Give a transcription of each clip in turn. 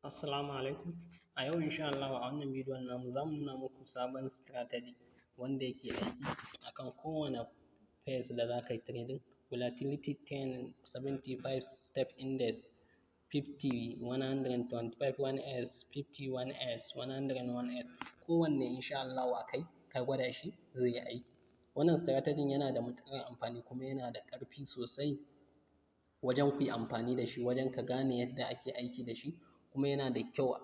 Assalamu alaikum. A yau insha Allah a wannan bidiyon namu za mu nuna muku sabon strategy wanda yake aiki akan kowane pace da za ka yi trading. Volatility 10, 75 step index, 50, 125 1S, 50 1S, 100 1S. Kowanne insha Allah a kai ka gwada shi zai yi aiki. Wannan strategy yana da matuƙar amfani kuma yana da ƙarfi sosai wajen ku yi amfani da shi wajen ka gane yadda ake aiki da shi, kuma yana da kyau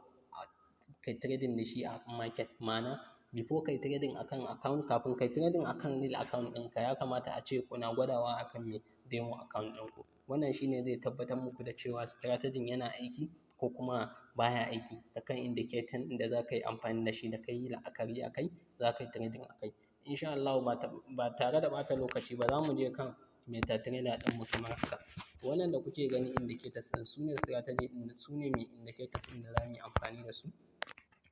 kai trading da shi a market. Ma'ana before kai trading akan account, kafin kai trading akan real account ɗinka ya kamata a ce kuna gwadawa akan me demo account ɗinku. Wannan shine zai tabbatar muku da cewa strategy yana aiki ko kuma baya aiki da kan indicator da za ka yi amfani da shi da ka yi la'akari a kai za ka yi trading a kai. Insha Allah ba tare da ɓata lokaci ba za mu je kan MetaTrader ɗinmu kamar haka. Wannan da kuke gani indicators ɗin su ne strategy ɗin, su ne mai indicators ɗin da za mu yi amfani da su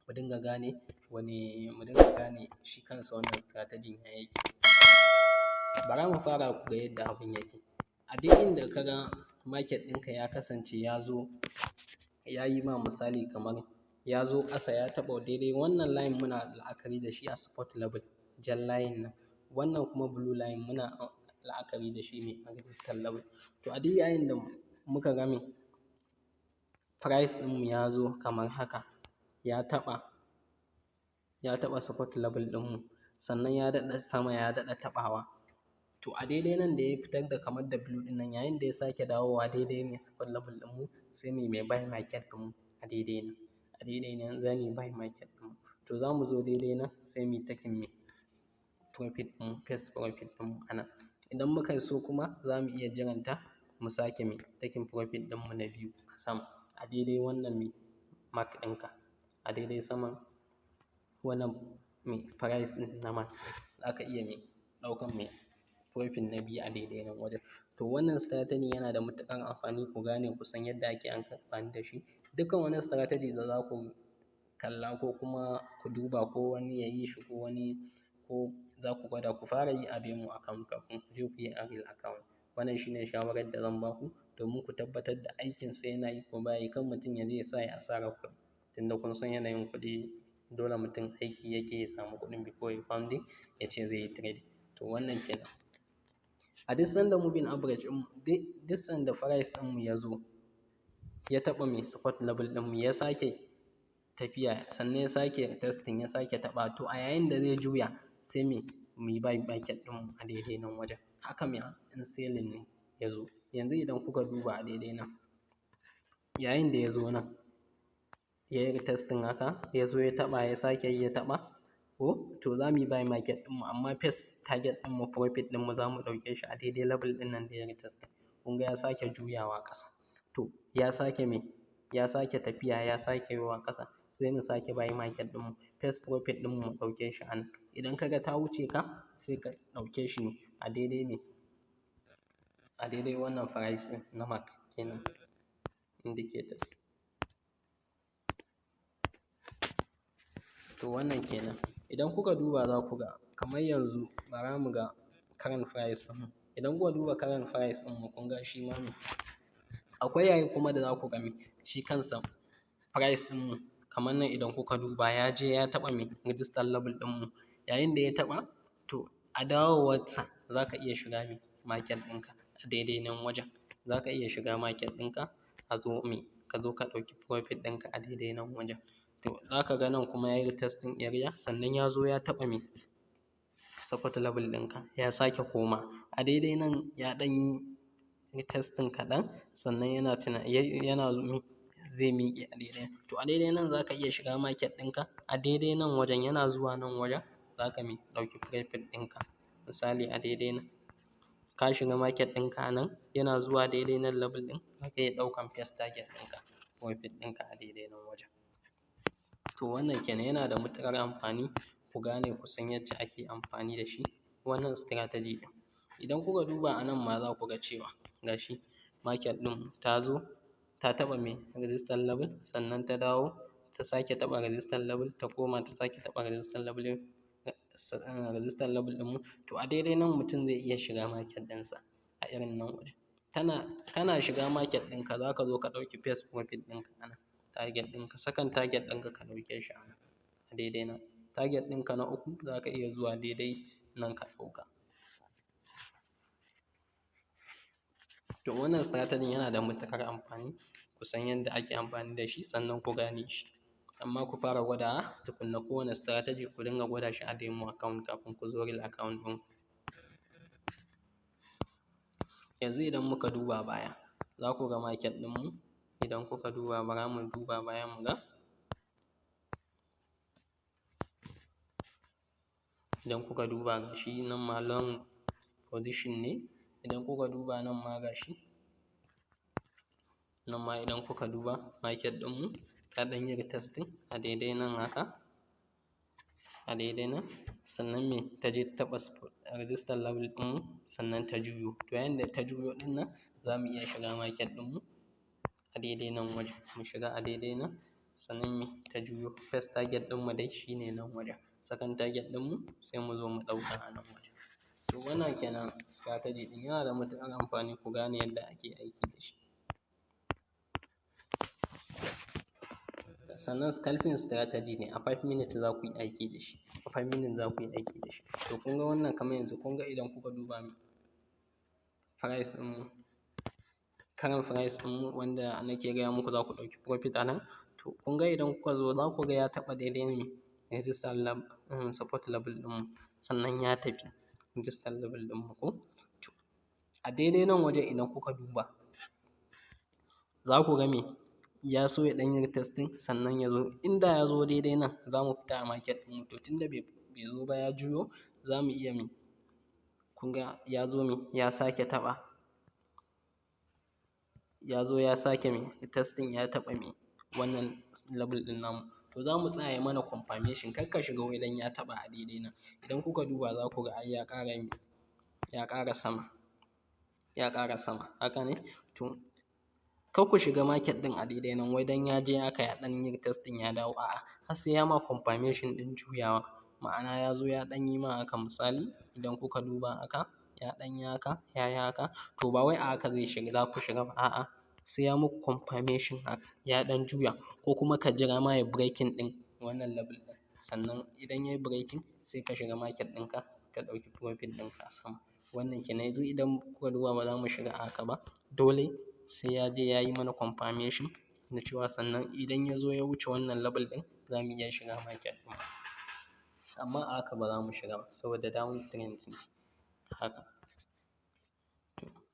mu dinga gane shi kansa wannan strategy ya yake. Bara mu fara ku ga yadda abun yake. A duk inda ka ga market ɗinka ya kasance ya zo ya yi ma misali kamar ya zo ƙasa ya taɓa daidai wannan line muna la'akari da shi a support level, jan line nan. Wannan kuma blue line muna la'akari da shi ne a resistance level. To a duk yayin da muka ga me price ɗinmu ya zo kamar haka ya taɓa support level ɗinmu, sannan ya daɗa sama ya daɗa taɓawa. To a daidai nan da ya fitar da kamar da blue ɗin nan, yayin da ya sake dawowa daidai ne support level ɗinmu sai mu yi buy market ɗinmu a daidai nan za mu yi buy market ɗinmu. To za mu zo daidai nan sai mu yi taking me profit ɗinmu, first profit ɗinmu a nan. Idan muka so kuma za mu iya jiranta mu sake me taking profit ɗinmu na biyu a sama a daidai wannan me mark ɗinka, a daidai saman wannan me price ɗin na mark za ka iya me ɗaukan me profit na biyu a daidai nan wajen. To wannan strategy yana da matuƙar amfani ku gane ku san yadda ake amfani da shi. Dukkan wani strategy da za ku kalla ko kuma ku duba ko wani ya yi shi ko wani ko za ku gwada, ku fara yi a demo account kafin ku je ku yi a real account. Wannan shine shawarar da zan ba ku domin ku tabbatar da aikinsa yana yi ko baya yi. Kar mutum ya je ya sa ya asarar kuɗi, tunda kun san yanayin kuɗi dole mutum aiki yake ya samu kuɗin before ya pounding ya ce zai yi trading. To wannan kenan. A duk sanda moving average ɗinmu, duk sanda price ɗinmu ya zo ya taɓa me support level ɗinmu ya sake tafiya sannan ya sake testing ya sake taɓa, to a yayin da zai juya sai mu yi buy market ɗinmu a daidai nan wajen. Haka me in selling ne ya zo, yanzu idan kuka duba a daidai nan yayin da ya zo nan ya yi retesting haka ya zo ya taɓa ya sake yi ya taɓa ko, to za mu yi buy market ɗinmu amma first target ɗinmu profit ɗinmu za mu ɗauke shi a daidai level ɗin nan da ya retesting. Kun ga ya sake juyawa ƙasa, to ya sake me ya sake tafiya ya sake yowa ƙasa sai mu sake buy market ɗinmu, first profit ɗinmu mu ɗauke shi a nan. Idan ka ga ta wuce ka sai ka ɗauke shi ne a daidai me a daidai wannan price ɗin na mark kenan indicators. To wannan kenan. Idan kuka duba za ku ga kamar yanzu bara mu ga current price ɗinmu. Idan kuka duba current price ɗinmu kun ga shi ma me akwai yayin kuma da za ku ga me shi kansa price ɗinmu kamar nan idan kuka duba ya je ya taɓa me resistance level ɗinmu, yayin da ya taɓa to a dawowarsa za ka iya shiga me market ɗinka a daidai nan wajen. Za ka iya shiga market ɗinka a zo me ka zo ka ɗauki profit ɗinka a daidai nan wajen. To za ka ga nan kuma ya yi retesting area sannan ya zo ya taɓa me support level ɗinka ya sake koma a daidai nan ya ɗan yi retesting kaɗan sannan yana me zai miƙe a daidai. To a daidai nan za ka iya shiga market ɗinka a daidai nan wajen, yana zuwa nan wajen za ka me ɗauki profit ɗinka. Misali a daidai nan ka shiga market ɗinka a nan yana zuwa daidai nan level ɗin za ka iya ɗaukan first target ɗinka profit ɗinka a daidai nan wajen. To wannan kenan, yana da matuƙar amfani ku gane ku san yacce ake amfani da shi wannan strategy ɗin. Idan kuka duba a nan ma za ku ga cewa ga shi market ɗin ta zo ta taɓa me resistance level sannan ta dawo ta sake taɓa resistance level ta koma ta sake taɓa resistance level ɗinmu. To a daidai nan mutum zai iya shiga market ɗinsa a irin nan wajen. Kana shiga market ɗinka za ka zo ka ɗauki first profit ɗinka a nan target ɗinka, second target ɗinka ka ɗauke shi a nan a daidai nan. Target ɗinka na uku za ka iya zuwa daidai nan ka ɗauka. To wannan strategy yana da matuƙar amfani ku san yadda ake amfani da shi sannan ku gane shi, amma ku fara gwadawa tukunna kowane strategy ku dinga gwada shi a demo account kafin ku zo real account ɗinku. Yanzu idan muka duba baya za ku ga market ɗinmu, idan kuka duba bara mu duba baya mu ga, idan kuka duba ga shi nan ma long position ne, idan kuka duba nan ma ga shi, nan ma idan kuka duba market ɗinmu ta ɗan yi retesting a daidai nan haka, a daidai nan, sannan me ta je ta taɓa resistance level ɗinmu sannan ta juyo. To yayin da ta juyo ɗin nan za mu iya shiga market ɗinmu a daidai nan wajen, mu shiga a daidai nan, sannan me ta juyo first target ɗinmu dai shi ne nan wajen, second target ɗinmu sai mu zo mu ɗauka a nan wajen. To wannan kenan strategy ɗin yana da matuƙar amfani ku gane yadda ake aiki da shi. Sannan scalping strategy ne a 5 minutes za ku yi aiki da shi, a 5 minutes za ku yi aiki da shi. To kun ga wannan kamar yanzu kun ga idan kuka duba price ɗinmu, current price ɗinmu wanda nake gaya muku za ku ɗauki profit a nan, to kun ga idan kuka zo za ku ga ya taɓa daidai me resistance level, support level ɗinmu, sannan ya tafi resistance level ɗinmu ko. To a daidai nan wajen idan kuka duba za ku ga me ya so ya ɗan yi retesting sannan ya zo, inda ya zo daidai nan za mu fita a market ɗinmu, to tunda bai zo ba ya juyo za mu iya me, kun ga ya zo me ya sake taɓa, ya zo ya sake me retesting ya taɓa me wannan level ɗin namu, to za mu tsaya ya mana confirmation, kar ka shiga wai don ya taɓa a daidai nan. Idan kuka duba za ku ga ai ya ƙara me, ya ƙara sama, ya ƙara sama, haka ne. To kar ku shiga market ɗin a daidai nan wai don ya je haka ya ɗan yi retesting ya dawo, a'a har sai ya ma confirmation ɗin juyawa, ma'ana ya zo ya ɗan yi ma haka misali idan kuka duba haka ya ɗan yi haka, ya yi haka, to ba wai a haka zai shiga, za ku shiga ba, a'a sai ya muku confirmation haka ya ɗan juya, ko kuma ka jira ma ya breaking ɗin wannan level ɗin, sannan idan ya yi breaking sai ka shiga market ɗinka ka ɗauki profit ɗinka a sama. Wannan kenan. Yanzu idan kuka duba ba za mu shiga a haka ba, dole sai ya je ya yi mana confirmation na cewa, sannan idan ya zo ya wuce wannan level ɗin za mu iya shiga market ɗin, amma a haka ba za mu shiga ba saboda down trend ne haka.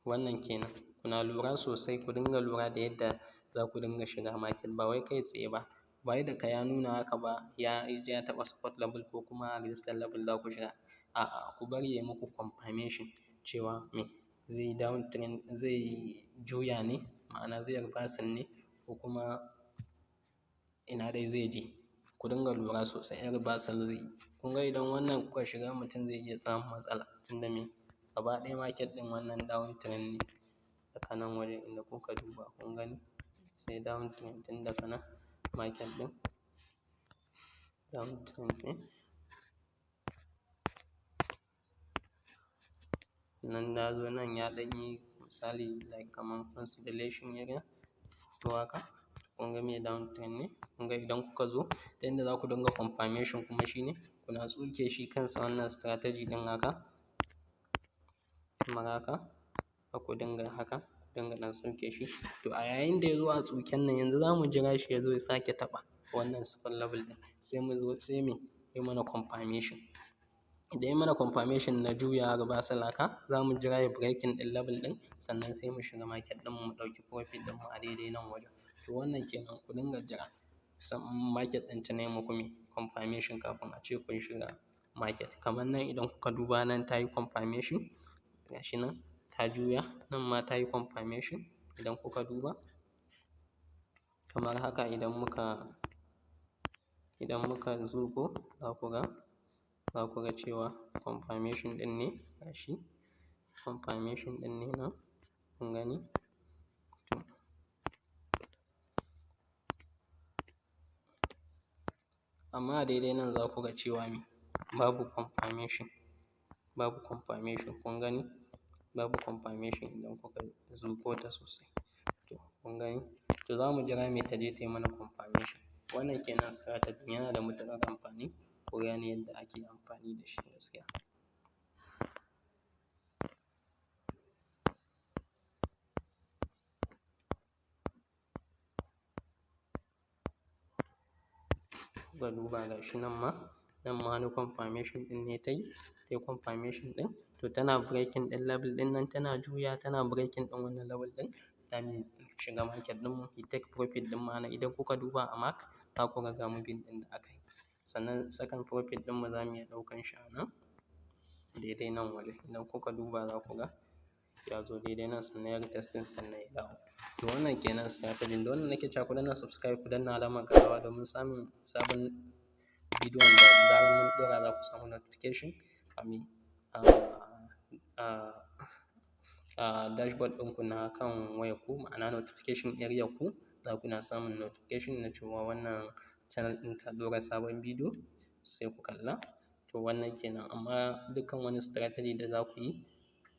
Wannan kenan, kuna lura sosai ku dinga lura da yadda za ku dinga shiga market, ba wai kai tsaye ba, ba wai da ka ya nuna haka ba ya je ya taɓa support level ko kuma resistance level za ku shiga, a'a ku bari ya muku confirmation cewa me zai down trend, zai juya ne, ma'ana zai reversing ne ko kuma ina dai zai je, ku dinga lura sosai in reversal zai yi. Kun ga idan wannan kuka shiga mutum zai iya samun matsala, tunda me gaba ɗaya market ɗin wannan down trend ne daga nan wajen inda kuka duba kun gani, sai down trend tun daga nan market ɗin down trend ne, nan ya zo nan ya ɗan yi misali like kamar consolidation area, to haka kun ga me down trend ne. Kun ga idan kuka zo ta yanda za ku dinga confirmation kuma shi ne kuna tsuke shi kansa wannan strategy ɗin haka, kamar haka, za ku dinga haka, ku dinga ɗan tsuke shi, to a yayin da ya zo a tsuken nan yanzu za mu jira shi ya zo ya sake taɓa wannan support level ɗin, sai mu zo sai me ya mana confirmation, idan ya mana confirmation na juyawa reversal haka za mu jira ya breaking ɗin level ɗin sannan sai mu shiga market ɗinmu mu ɗauki profit ɗinmu a daidai nan wajen. To wannan kenan ku dinga jira market ɗin ta nai muku me confirmation kafin a ce kun shiga market. Kamar nan idan kuka duba nan ta yi confirmation ga shi nan ta juya, nan ma ta yi confirmation idan kuka duba, kamar haka idan muka zuƙo za ku ga cewa confirmation ɗin ne ga shi, confirmation ɗin ne nan kun gani. To amma a daidai nan za ku ga cewa me babu confirmation, babu confirmation kun gani, babu confirmation idan kuka zuƙo ta sosai, to kun gani. To to za mu jira me ta je ta yi mana confirmation. Wannan kenan strategy yana da matuƙar amfani, ku gane yadda ake amfani da shi gaskiya. Kuka duba ga shi nan ma wani confirmation ɗin ne ta yi confirmation ɗin, to tana breaking ɗin level ɗin nan, tana juya tana breaking ɗin wannan level ɗin, za mu shiga market ɗin mu take profit ɗin mu. Idan kuka duba a mark za ku ga moving ɗin da aka yi, sannan second profit ɗin mu za mu iya ɗaukan shi a nan daidai nan wajen. Idan kuka duba za ku ga ya zo daidai nan, sannan ya retesting sannan ya dawo. To wannan kenan strategy. Da wannan nake cewa ku danna subscribe, ku danna alamar ƙararrawa domin samun sabon bidiyon da zarar mun ɗora za ku samu notification a dashboard ɗinku na kan wayar ku, ma'ana notification area ku, za ku na samun notification na cewa wannan channel ɗin ta ɗora sabon bidiyo sai ku kalla. To wannan kenan, amma dukkan wani strategy da za ku yi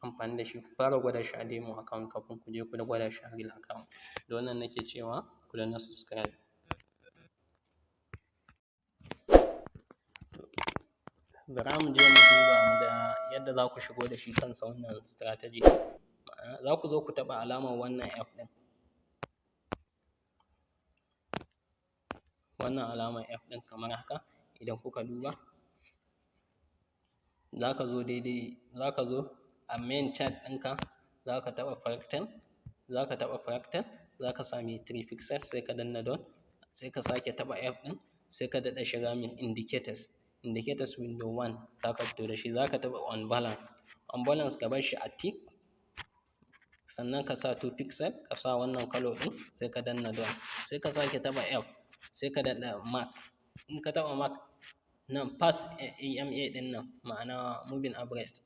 amfani da shi, ku fara gwada shi a demo account kafin ku je ku gwada shi a real account. Da wannan nake cewa ku danna subscribe. Bara mu je mu duba mu ga yadda za ku shigo da shi kansa wannan strategy. Ma'ana za ku zo ku taɓa alamar wannan F ɗin, wannan alamar F ɗin kamar haka. Idan kuka duba za ka zo daidai, za ka zo a main chart ɗinka, za ka taɓa fractal, za ka sami 3 pixel, sai ka danna done, sai ka sake taɓa F ɗin, sai ka daɗa shiga mai indicators window 1 za ka fito da shi, za ka taɓa on balance ka bar shi a tick, sannan ka sa 2 pixel, ka sa wannan color ɗin, sai ka danna done, sai ka sake taɓa F, sai ka daɗa mark. In ka taɓa mark nan past EMA ɗin nan, ma'ana moving average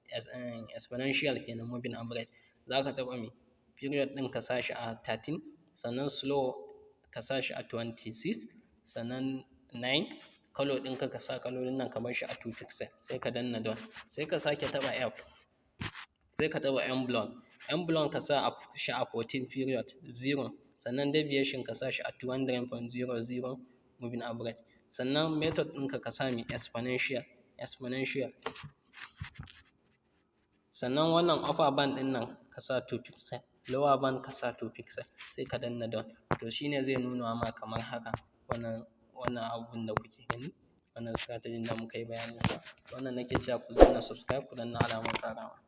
exponential kenan moving average, za ka taɓa mai period ɗin ka sa shi a 13, sannan slow ka sa shi a 26, sannan 9 color ɗinka ka sa kalolin nan ka bar shi a 2 pixel, sai ka danna done, sai ka sake taɓa F, sai ka taɓa emblem ka sa shi a 14 period 0, sannan deviation ka sa shi a 200.00 moving average, sannan method ɗinka ka sa mai exponential, sannan wannan upper band ɗin nan ka sa 2 pixel, lower band ka sa 2 pixel, sai ka danna done. To shine zai nuna ma kamar haka wannan abun da kuke gani, wannan strategy da muka yi bayanin sa. Wannan nake cewa ku danna subscribe, ku danna alamar ƙarawa.